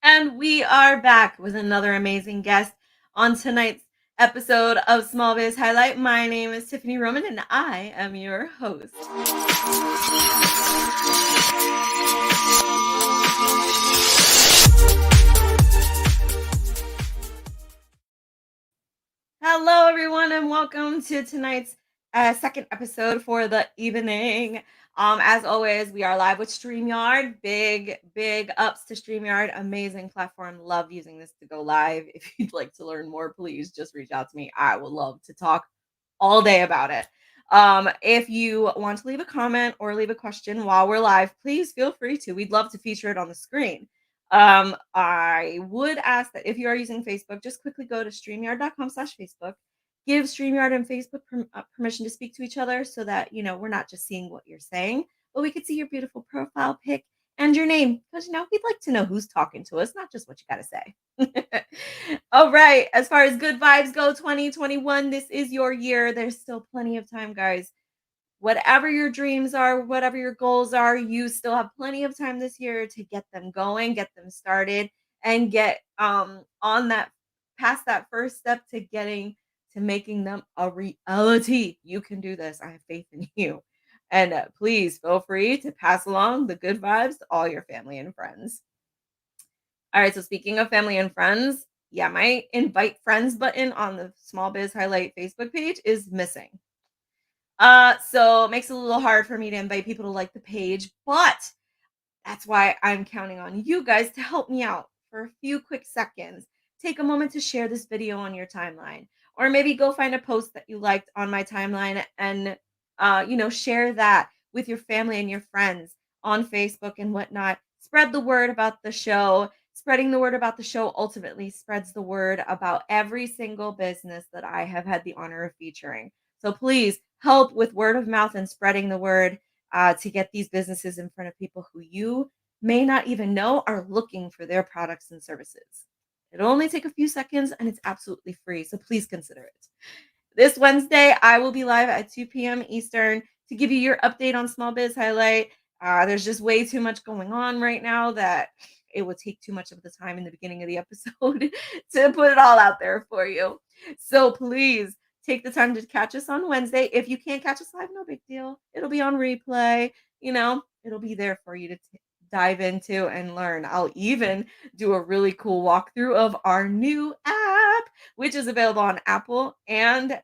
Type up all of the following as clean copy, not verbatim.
And we are back with another amazing guest on tonight's episode of Small Biz Highlight. My name is Tiffany Roman and I am your host. Hello, everyone, and welcome to tonight's second episode for the evening. As always, we are live with StreamYard. Big ups to StreamYard. Amazing platform. Love using this to go live. If you'd like to learn more, please just reach out to me. I would love to talk all day about it. If you want to leave a comment or leave a question while we're live, please feel free to. We'd love to feature it on the screen. I would ask that if you are using Facebook, just quickly go to streamyard.com/Facebook. Give StreamYard and Facebook permission to speak to each other so that, we're not just seeing what you're saying, but we could see your beautiful profile pic and your name. Because, we'd like to know who's talking to us, not just what you got to say. All right. As far as good vibes go, 2021, this is your year. There's still plenty of time, guys. Whatever your dreams are, whatever your goals are, you still have plenty of time this year to get them going, get them started, and get on that past that first step to making them a reality. You can do this. I have faith in you. And please feel free to pass along the good vibes to all your family and friends. All right, so speaking of family and friends, yeah, my invite friends button on the Small Biz Highlight Facebook page is missing. So it makes it a little hard for me to invite people to like the page, but that's why I'm counting on you guys to help me out for a few quick seconds. Take a moment to share this video on your timeline, or maybe go find a post that you liked on my timeline and, share that with your family and your friends on Facebook and whatnot. Spread the word about the show. Spreading the word about the show ultimately spreads the word about every single business that I have had the honor of featuring. So please help with word of mouth and spreading the word to get these businesses in front of people who you may not even know are looking for their products and services. It'll only take a few seconds and it's absolutely free, so please consider it. This Wednesday, I will be live at 2 p.m. Eastern to give you your update on Small Biz Highlight. There's just way too much going on right now that it would take too much of the time in the beginning of the episode to put it all out there for you. So please take the time to catch us on Wednesday. If you can't catch us live, no big deal. It'll be on replay. It'll be there for you to dive into and learn. I'll even do a really cool walkthrough of our new app, which is available on Apple and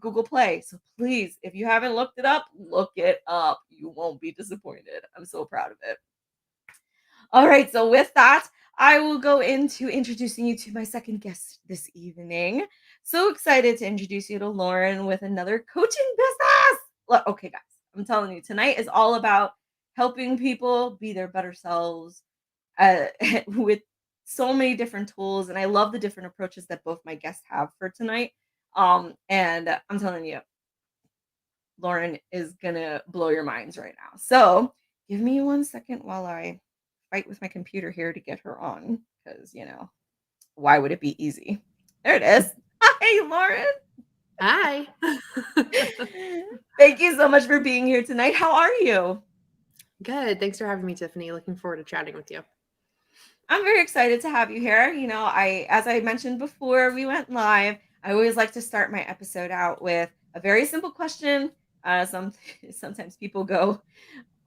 Google Play. So please, if you haven't looked it up, look it up. You won't be disappointed. I'm so proud of it. All right, so with that, I will go into introducing you to my second guest this evening. So excited to introduce you to Lauren with another coaching business. Okay, guys, I'm telling you, tonight is all about helping people be their better selves with so many different tools. And I love the different approaches that both my guests have for tonight. And I'm telling you, Lauren is going to blow your minds right now. So give me 1 second while I fight with my computer here to get her on because, why would it be easy? There it is. Hi, Lauren. Hi. Thank you so much for being here tonight. How are you? Good. Thanks for having me, Tiffany. Looking forward to chatting with you. I'm very excited to have you here. As I mentioned before we went live, I always like to start my episode out with a very simple question. Sometimes people go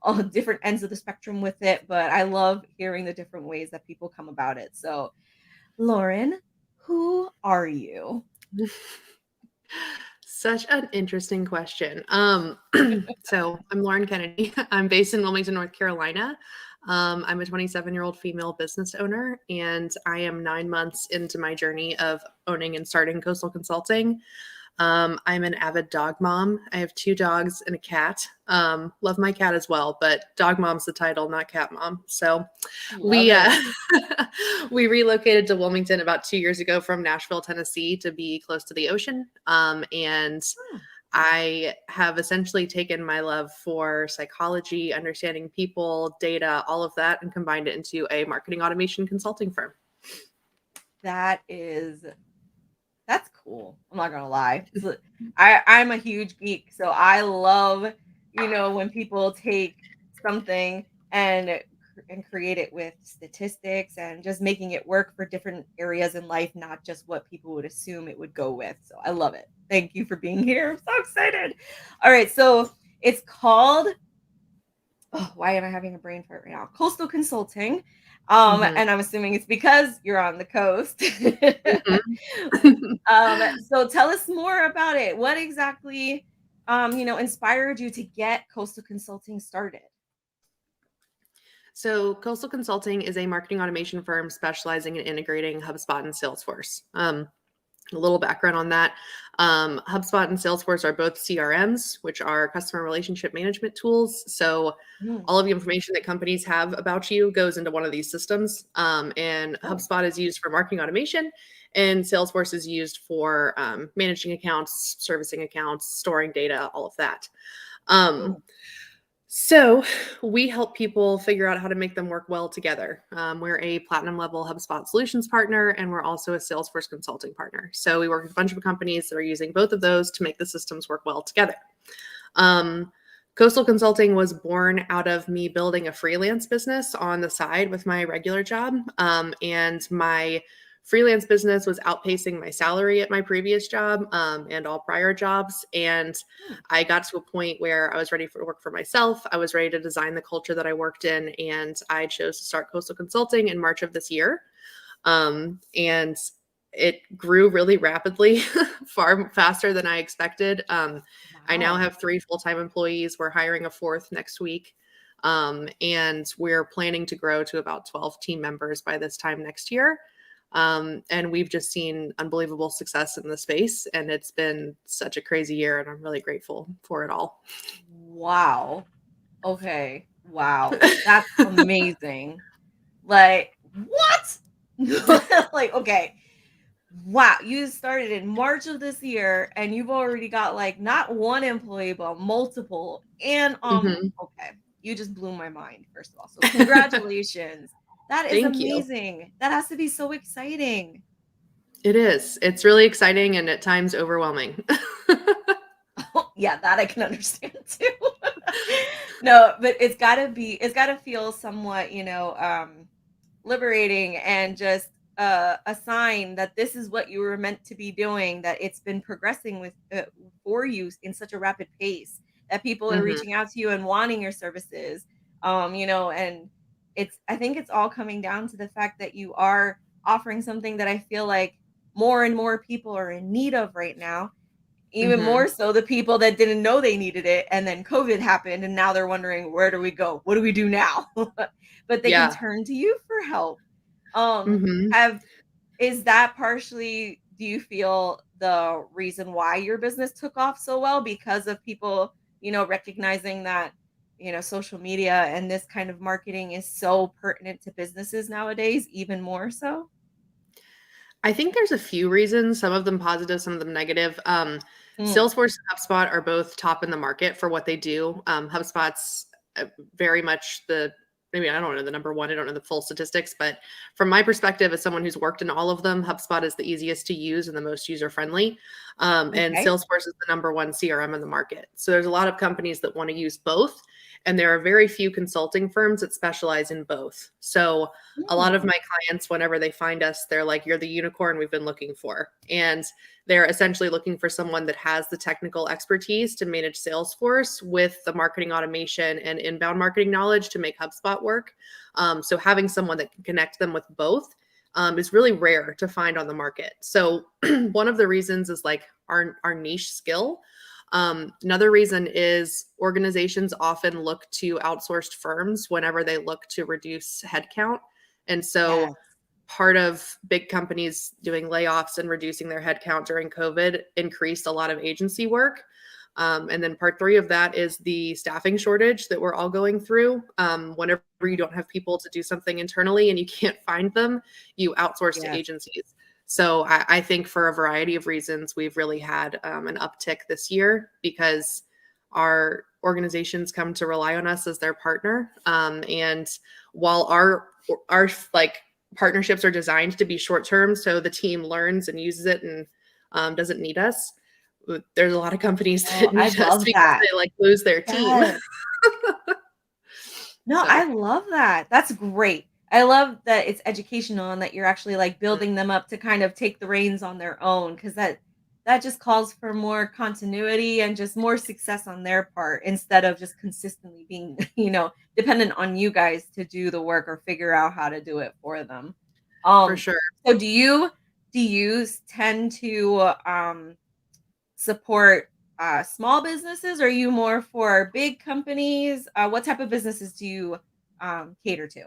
on different ends of the spectrum with it, but I love hearing the different ways that people come about it. So, Lauren, who are you? Such an interesting question. So I'm Lauren Kennedy. I'm based in Wilmington, North Carolina. I'm a 27-year-old female business owner, and I am 9 months into my journey of owning and starting Costal Consulting. I'm an avid dog mom. I have 2 dogs and a cat. Love my cat as well, but dog mom's the title, not cat mom. So we relocated to Wilmington about 2 years ago from Nashville, Tennessee, to be close to the ocean. And I have essentially taken my love for psychology, understanding people, data, all of that, and combined it into a marketing automation consulting firm. That's cool. I'm not gonna lie. I'm a huge geek, so I love, when people take something and and create it with statistics and just making it work for different areas in life, not just what people would assume it would go with. So I love it. Thank you for being here. I'm so excited. All right, so it's called, oh, why am I having a brain fart right now? Coastal Consulting. Mhm. And I'm assuming it's because you're on the coast. Mhm. So tell us more about it. What exactly, inspired you to get Coastal Consulting started? So, Coastal Consulting is a marketing automation firm specializing in integrating HubSpot and Salesforce. A little background on that. HubSpot and Salesforce are both CRMs, which are customer relationship management tools. So, Mm. all of the information that companies have about you goes into one of these systems. And Oh, HubSpot is used for marketing automation, and Salesforce is used for managing accounts, servicing accounts, storing data, all of that. Um, cool. so we help people figure out how to make them work well together. We're a platinum level HubSpot solutions partner, and we're also a Salesforce consulting partner. So we work with a bunch of companies that are using both of those to make the systems work well together. Um, Coastal Consulting was born out of me building a freelance business on the side with my regular job. And my freelance business was outpacing my salary at my previous job and all prior jobs. And Hmm. I got to a point where I was ready for work for myself. I was ready to design the culture that I worked in. And I chose to start Coastal Consulting in March of this year. And it grew really rapidly, far faster than I expected. I now Wow. have 3 full-time employees. We're hiring a 4th next week. And we're planning to grow to about 12 team members by this time next year. And we've just seen unbelievable success in the space, and it's been such a crazy year, and I'm really grateful for it all. Wow. Okay. Wow. That's amazing. Like, what? Like, okay. Wow. You started in March of this year and you've already got like not one employee, but multiple. And Mhm. okay. You just blew my mind, first of all. So congratulations. That is Thank you. amazing. That has to be so exciting. It is. It's really exciting and at times overwhelming. Yeah, that I can understand too. No, but it's gotta feel somewhat, liberating and just a sign that this is what you were meant to be doing, that it's been progressing with for you in such a rapid pace, that people are Mhm. reaching out to you and wanting your services. And I think it's all coming down to the fact that you are offering something that I feel like more and more people are in need of right now, even Mhm. more so the people that didn't know they needed it, and then COVID happened, and now they're wondering, "Where do we go? What do we do now?" But they can Yeah. turn to you for help. Mhm. Have Is that partially, do you feel, the reason why your business took off so well, because of people, recognizing that, social media and this kind of marketing is so pertinent to businesses nowadays, even more so? I think there's a few reasons, some of them positive, some of them negative. Mm, Salesforce and HubSpot are both top in the market for what they do. HubSpot's very much maybe I don't know the number one, I don't know the full statistics, but from my perspective, as someone who's worked in all of them, HubSpot is the easiest to use and the most user friendly. And okay. Salesforce is the number one CRM in the market. So there's a lot of companies that want to use both. And there are very few consulting firms that specialize in both. So a lot of Mm, my clients, whenever they find us, they're like, "You're the unicorn we've been looking for." And they're essentially looking for someone that has the technical expertise to manage Salesforce with the marketing automation and inbound marketing knowledge to make HubSpot work. So having someone that can connect them with both is really rare to find on the market. So one of the reasons is like our niche skill. Another reason is organizations often look to outsourced firms whenever they look to reduce headcount. And so yes. part of big companies doing layoffs and reducing their headcount during COVID increased a lot of agency work. And then part 3 of that is the staffing shortage that we're all going through. Whenever you don't have people to do something internally and you can't find them, you outsource to Yes. agencies. So I think for a variety of reasons, we've really had an uptick this year because our organizations come to rely on us as their partner. And while our like partnerships are designed to be short term, so the team learns and uses it and doesn't need us. There's a lot of companies Oh, that I need us love because that. they like lose their team. Yes. No, I So love that. That's great. I love that it's educational and that you're actually, like, mm, building them up to kind of take the reins on their own, because that just calls for more continuity and just more success on their part instead of just consistently being, dependent on you guys to do the work or figure out how to do it for them. for Um, sure. so do you tend to, support, small businesses? Or are you more for big companies? What type of businesses do you, cater to?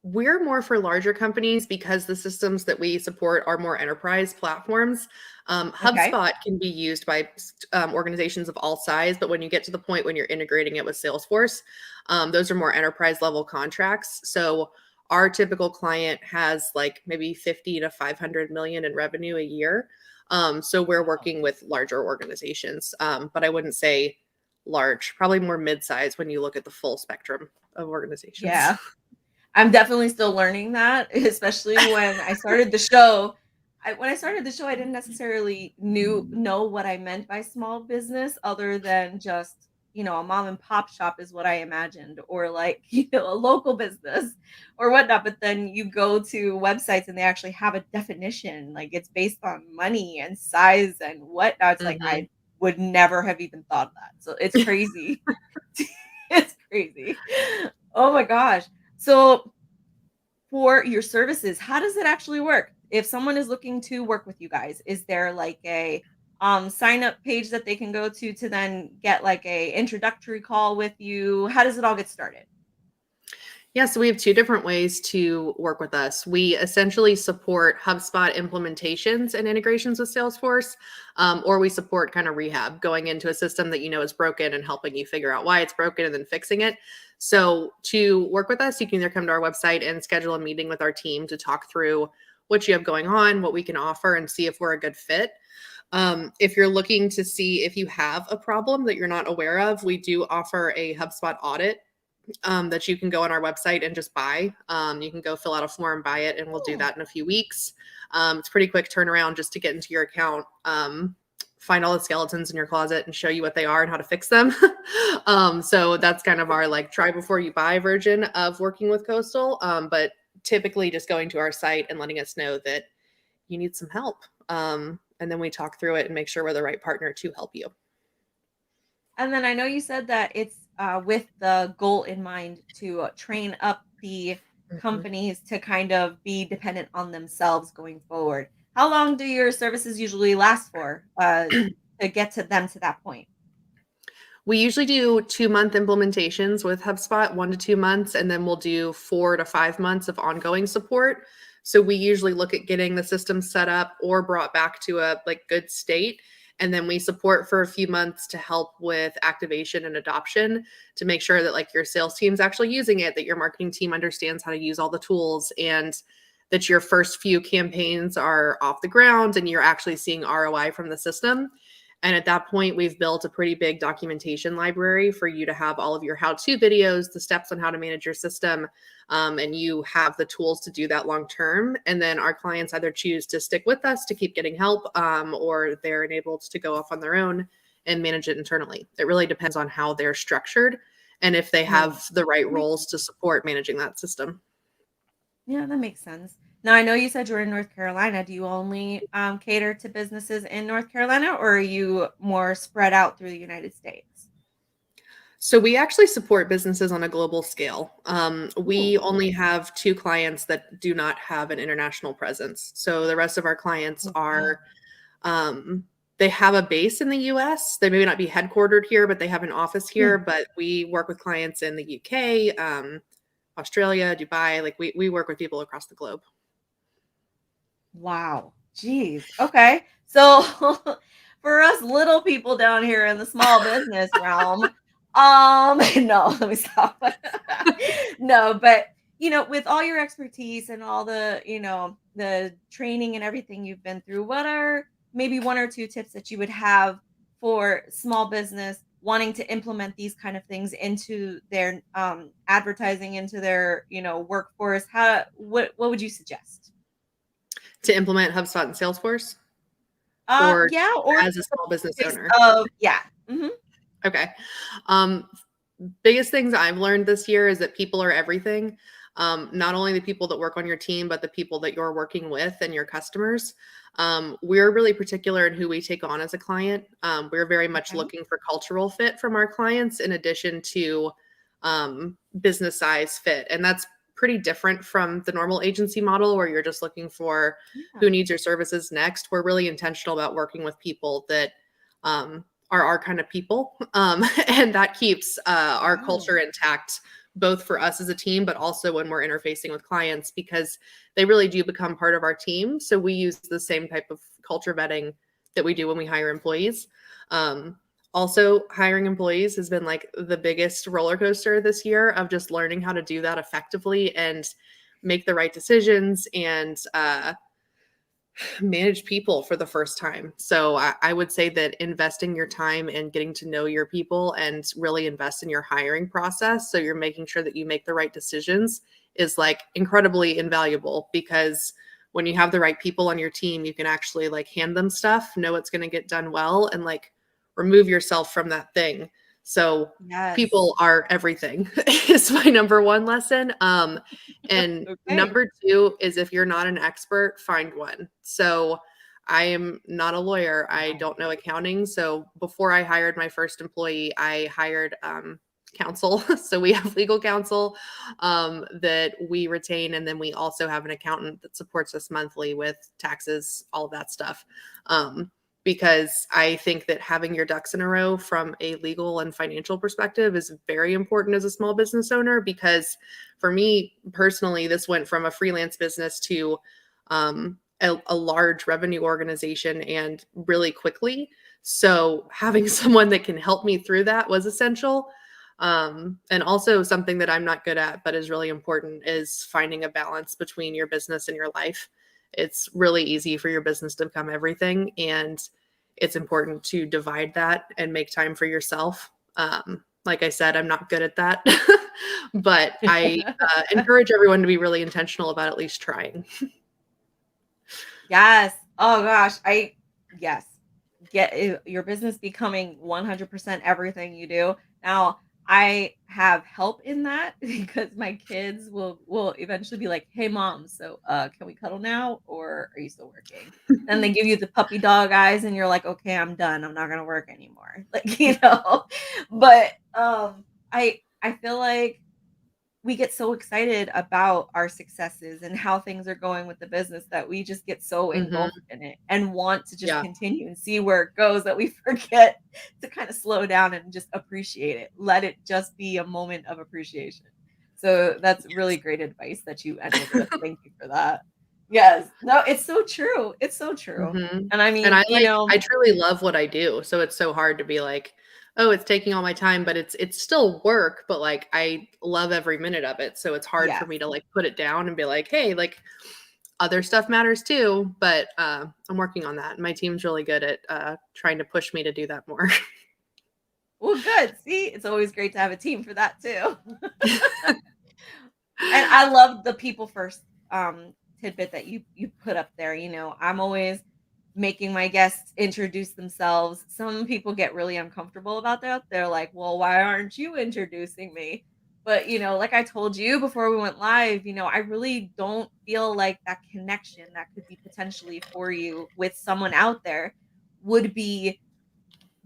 We're more for larger companies because the systems that we support are more enterprise platforms. Okay. HubSpot can be used by organizations of all size, but when you get to the point when you're integrating it with Salesforce, those are more enterprise level contracts. So our typical client has like maybe 50 to 500 million in revenue a year. So we're Wow. working with larger organizations, but I wouldn't say large, probably more mid-size when you look at the full spectrum of organizations. Yeah. I'm definitely still learning that, especially when I started the show. When I started the show, I didn't necessarily know what I meant by small business other than just, a mom and pop shop is what I imagined, or like, a local business or whatnot. But then you go to websites and they actually have a definition, like it's based on money and size and whatnot. It's like Mhm. I would never have even thought of that. So it's crazy. It's crazy. Oh my gosh. So for your services, how does it actually work? If someone is looking to work with you guys, is there like a sign up page that they can go to then get like a introductory call with you? How does it all get started? Yeah, so we have two different ways to work with us. We essentially support HubSpot implementations and integrations with Salesforce, or we support kind of rehab, going into a system that you know is broken and helping you figure out why it's broken and then fixing it. So to work with us, you can either come to our website and schedule a meeting with our team to talk through what you have going on, what we can offer, and see if we're a good fit. If you're looking to see if you have a problem that you're not aware of, we do offer a HubSpot audit that you can go on our website and just buy. You can go fill out a form, buy it, and we'll do Oh, that in a few weeks. It's pretty quick turnaround just to get into your account, find all the skeletons in your closet and show you what they are and how to fix them. So that's kind of our like try before you buy version of working with Coastal. But typically just going to our site and letting us know that you need some help. And then we talk through it and make sure we're the right partner to help you. and then I know you said that it's with the goal in mind to train up the Mhm. companies to kind of be dependent on themselves going forward. How long do your services usually last for to get to them to that point? We usually do 2-month implementations with HubSpot, 1 to 2 months, and then we'll do 4 to 5 months of ongoing support. So we usually look at getting the system set up or brought back to a like good state. And then we support for a few months to help with activation and adoption to make sure that like your sales team's actually using it, that your marketing team understands how to use all the tools, and that your first few campaigns are off the ground and you're actually seeing ROI from the system. And at that point, we've built a pretty big documentation library for you to have all of your how-to videos, the steps on how to manage your system, and you have the tools to do that long term. And then our clients either choose to stick with us to keep getting help, or they're enabled to go off on their own and manage it internally. It really depends on how they're structured and if they Yeah, have the right that makes roles to support managing that system. yeah, that makes sense. Now, I know you said you're in North Carolina. Do you only cater to businesses in North Carolina, or are you more spread out through the United States? So we actually support businesses on a global scale. Ooh, We only have two clients that do not have an international presence. So the rest of our clients oh, wow. are, um, they have a base in the US. They may not be headquartered here, but they have an office Yeah. here. But we work with clients in the UK, Australia, Dubai. Like we work with people across the globe. Wow. Jeez. Okay. So for us little people down here in the small business realm, no, let me stop. No, but with all your expertise and all the, the training and everything you've been through, what are maybe one or two tips that you would have for small business wanting to implement these kind of things into their advertising, into their, workforce? What would you suggest? To implement HubSpot and Salesforce, or Yeah, or as a small business case owner. of yeah. Mhm. Okay. Um, biggest things I've learned this year is that people are everything. Not only the people that work on your team, but the people that you're working with and your customers. We're really particular in who we take on as a client. We're very much Okay. looking for cultural fit from our clients in addition to business size fit. And that's pretty different from the normal agency model where you're just looking for Yeah. who needs your services next. We're really intentional about working with people that are our kind of people. And that keeps our Wow. culture intact, both for us as a team, but also when we're interfacing with clients, because they really do become part of our team. So we use the same type of culture vetting that we do when we hire employees. Um, Also, hiring employees has been like the biggest roller coaster this year of just learning how to do that effectively and make the right decisions and manage people for the first time. So I would say that investing your time and getting to know your people and really invest in your hiring process, so you're making sure that you make the right decisions, is like incredibly invaluable, because when you have the right people on your team, you can actually like hand them stuff, know it's going to get done well, and like remove yourself from that thing. So Yes. people are everything is my number one lesson. And Okay. number two is, if you're not an expert, find one. So I am not a lawyer. I Wow. don't know accounting. So before I hired my first employee, I hired counsel. So we have legal counsel that we retain. And then we also have an accountant that supports us monthly with taxes, all of that stuff. Because I think that having your ducks in a row from a legal and financial perspective is very important as a small business owner. Because for me personally, this went from a freelance business to a large revenue organization, and really quickly. So having someone that can help me through that was essential. And also something that I'm not good at, but is really important, is finding a balance between your business and your life. It's really easy for your business to become everything, and it's important to divide that and make time for yourself. Like I said, I'm not good at that, but I encourage everyone to be really intentional about at least trying. Yes. Oh gosh, yes. Get your business becoming 100% everything you do. Now, I have help in that because my kids will eventually be like, "Hey mom, so can we cuddle now or are you still working?" Then they give you the puppy dog eyes and you're like, "Okay, I'm done. I'm not going to work anymore." Like, But I feel like we get so excited about our successes and how things are going with the business that we just get so Mhm. engulfed in it and want to just Yeah. continue and see where it goes that we forget to kind of slow down and just appreciate it. Let it just be a moment of appreciation. So that's really great advice that you ended with. Thank you for that. Yes. No, it's so true. It's so true. Mhm. And I And mean, I truly love what I do, so it's so hard to be like, "Oh, it's taking all my time," but it's still work, but, like, I love every minute of it, so it's hard for yes. me to, like, put it down and be like, "Hey, like, other stuff matters too," but, I'm working on that. My team's really good at, trying to push me to do that more. Well, good. See, it's always great to have a team for that too. And I love the people first tidbit that you put up there. I'm always making my guests introduce themselves. Some people get really uncomfortable about that. They're like, "Well, why aren't you introducing me?" But, like I told you before we went live, I really don't feel like that connection that could be potentially for you with someone out there would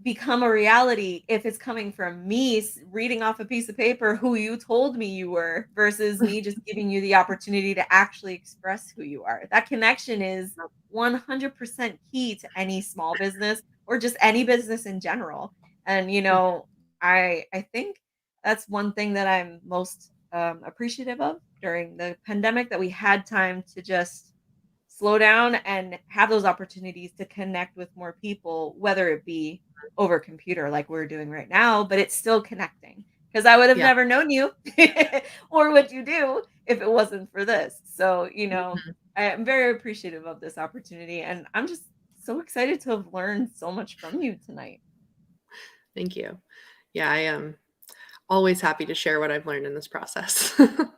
become a reality if it's coming from me reading off a piece of paper who you told me you were versus me just giving you the opportunity to actually express who you are. That connection is 100% key to any small business or just any business in general. And I think that's one thing that I'm most appreciative of during the pandemic, that we had time to just slow down and have those opportunities to connect with more people, whether it be over computer like we're doing right now, but it's still connecting. Because I would have Yeah. never known you or what you do if it wasn't for this. So, Mhm. I am very appreciative of this opportunity. And I'm just so excited to have learned so much from you tonight. Thank you. Yeah, I am always happy to share what I've learned in this process. I'm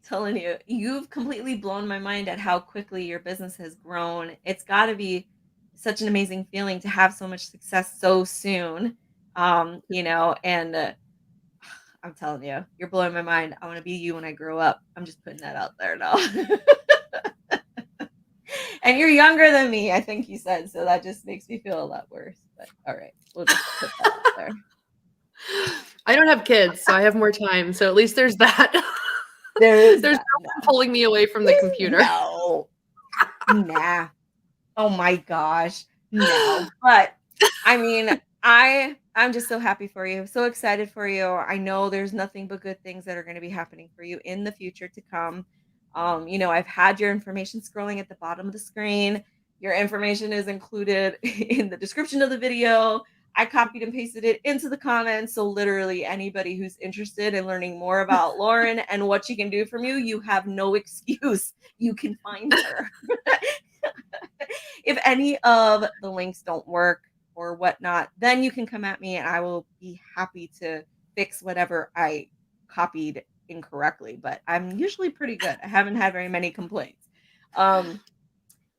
telling you, you've completely blown my mind at how quickly your business has grown. It's got to be such an amazing feeling to have so much success so soon. And I'm telling you, you're blowing my mind. I want to be you when I grow up. I'm just putting that out there now. And you're younger than me, I think you said, so that just makes me feel a lot worse. But all right, we'll just put that out there. I don't have kids, so I have more time. So at least there's that. There is There's that. no one pulling me away from the computer. No. Nah. Oh my gosh. No. But I mean, I'm just so happy for you. So excited for you. I know there's nothing but good things that are going to be happening for you in the future to come. I've had your information scrolling at the bottom of the screen. Your information is included in the description of the video. I copied and pasted it into the comments. So literally anybody who's interested in learning more about Lauren and what she can do from you, you have no excuse. You can find her. If any of the links don't work or whatnot, then you can come at me and I will be happy to fix whatever I copied incorrectly. But I'm usually pretty good. I haven't had very many complaints. But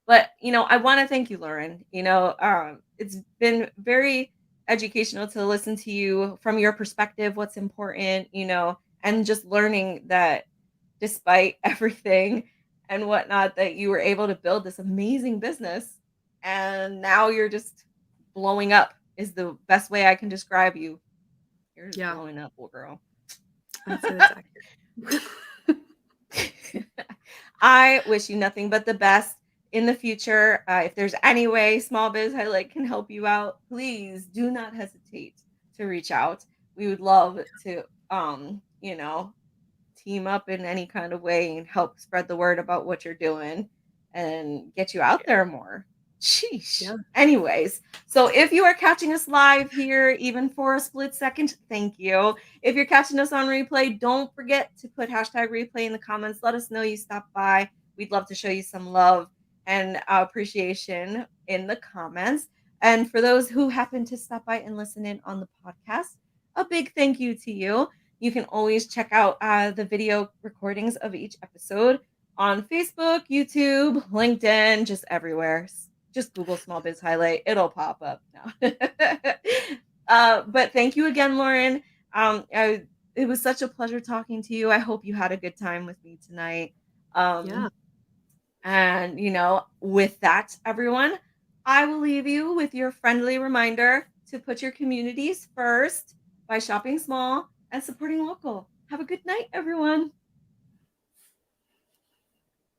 I want to thank you, Lauren. It's been very educational to listen to you from your perspective, what's important, and just learning that despite everything and whatnot, that you were able to build this amazing business and now you're just blowing up is the best way I can describe you. You're just blowing up, little girl. That's it, exactly. I wish you nothing but the best in the future. If there's any way Small Biz Highlight can help you out, please do not hesitate to reach out. We would love to, team up in any kind of way and help spread the word about what you're doing and get you out there more. Sheesh. Yeah. Anyways, so if you are catching us live here, even for a split second, thank you. If you're catching us on replay, don't forget to put hashtag replay in the comments. Let us know you stopped by. We'd love to show you some love and appreciation in the comments. And for those who happen to stop by and listen in on the podcast, a big thank you to you. You can always check out the video recordings of each episode on Facebook, YouTube, LinkedIn, just everywhere. Just Google Small Biz Highlight. It'll pop up now. But thank you again, Lauren. It was such a pleasure talking to you. I hope you had a good time with me tonight. And, with that, everyone, I will leave you with your friendly reminder to put your communities first by shopping small and supporting local. Have a good night, everyone.